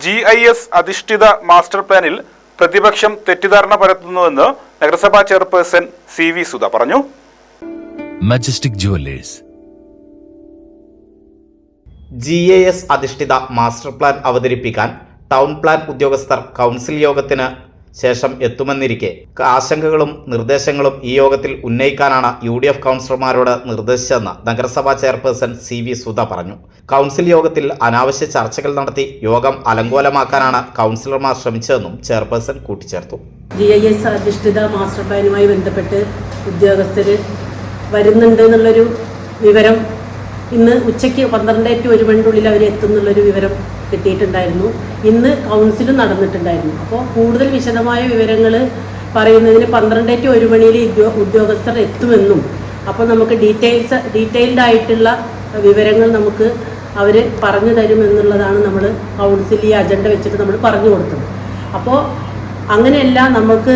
GIS അധിഷ്ഠിത master പ്ലാനിൽ പ്രതിപക്ഷം തെറ്റിദ്ധാരണ പരത്തുന്നുവെന്ന് നഗരസഭാ ചെയർപേഴ്സൺ CV സുധ പറഞ്ഞു. മജസ്റ്റിക് ജുവല്ലേഴ്സ് GIS അധിഷ്ഠിത മാസ്റ്റർ പ്ലാൻ അവതരിപ്പിക്കാൻ ടൗൺ പ്ലാൻ ഉദ്യോഗസ്ഥർ കൗൺസിൽ യോഗത്തിന് ശേഷം എത്തുമെന്നിരിക്കെ ആശങ്കകളും നിർദ്ദേശങ്ങളും ഈ യോഗത്തിൽ ഉന്നയിക്കാനാണ് UDF കൗൺസിലർമാരോട് നിർദ്ദേശിച്ചതെന്ന് നഗരസഭാ ചെയർപേഴ്സൺ CV സുധ പറഞ്ഞു. കൗൺസിൽ യോഗത്തിൽ അനാവശ്യ ചർച്ചകൾ നടത്തി യോഗം അലങ്കോലമാക്കാനാണ് കൗൺസിലർമാർ ശ്രമിച്ചതെന്നും ചെയർപേഴ്സൺ കൂട്ടിച്ചേർത്തു. GIS അധിഷ്ഠിത മാസ്റ്റർ പ്ലാനുമായി ബന്ധപ്പെട്ട് ഉദ്യോഗസ്ഥർ വരുന്നുണ്ട് എന്നുള്ളൊരു വിവരം ഇന്ന് ഉച്ചയ്ക്ക് 12 to 1 മണിക്കുള്ളിൽ അവർ എത്തുന്നുള്ളൊരു വിവരം കിട്ടിയിട്ടുണ്ടായിരുന്നു. ഇന്ന് കൗൺസിലും നടന്നിട്ടുണ്ടായിരുന്നു. അപ്പോൾ കൂടുതൽ വിശദമായ വിവരങ്ങൾ പറയുന്നതിന് 12 to 1 മണിയിൽ ഉദ്യോഗസ്ഥർ എത്തുമെന്നും അപ്പോൾ നമുക്ക് ഡീറ്റെയിൽഡ് ആയിട്ടുള്ള വിവരങ്ങൾ നമുക്ക് അവർ പറഞ്ഞു തരുമെന്നുള്ളതാണ് നമ്മൾ കൗൺസിൽ ഈ അജണ്ട വെച്ചിട്ട് നമ്മൾ പറഞ്ഞു കൊടുത്തത്. അപ്പോൾ അങ്ങനെയല്ല, നമുക്ക്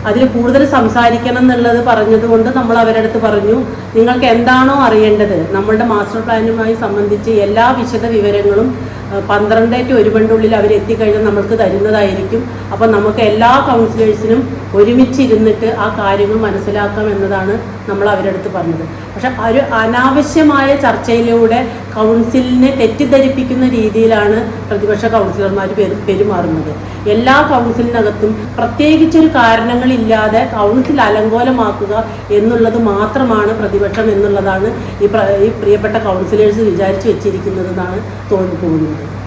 അതിൽ കൂടുതൽ സംസാരിക്കണം എന്നുള്ളത് പറഞ്ഞതുകൊണ്ട് നമ്മൾ അവരുടെ അടുത്ത് പറഞ്ഞു, നിങ്ങൾക്ക് എന്താണോ അറിയേണ്ടത് നമ്മളുടെ മാസ്റ്റർ പ്ലാനുമായി സംബന്ധിച്ച് എല്ലാ വിശദ വിവരങ്ങളും 12 to 1 മണിക്കുള്ളിൽ അവർ എത്തിക്കഴിഞ്ഞാൽ നമ്മൾക്ക് തരുന്നതായിരിക്കും. അപ്പോൾ നമുക്ക് എല്ലാ കൗൺസിലേഴ്സിനും ഒരുമിച്ചിരുന്നിട്ട് ആ കാര്യങ്ങൾ മനസ്സിലാക്കാം എന്നതാണ് നമ്മൾ അവരുടെ അടുത്ത് പറഞ്ഞത്. പക്ഷെ ഒരു അനാവശ്യമായ ചർച്ചയിലൂടെ കൗൺസിലിനെ തെറ്റിദ്ധരിപ്പിക്കുന്ന രീതിയിലാണ് പ്രതിപക്ഷ കൗൺസിലർമാർ പെരുമാറുന്നത്. എല്ലാ കൗൺസിലിനകത്തും പ്രത്യേകിച്ചൊരു കാരണങ്ങളില്ലാതെ കൗൺസിൽ അലങ്കോലമാക്കുക എന്നുള്ളത് മാത്രമാണ് പ്രതിപക്ഷം എന്നുള്ളതാണ് ഈ പ്രിയപ്പെട്ട കൗൺസിലേഴ്സ് വിചാരിച്ചു വെച്ചിരിക്കുന്നതെന്നാണ് തോന്നിപ്പോകുന്നത്.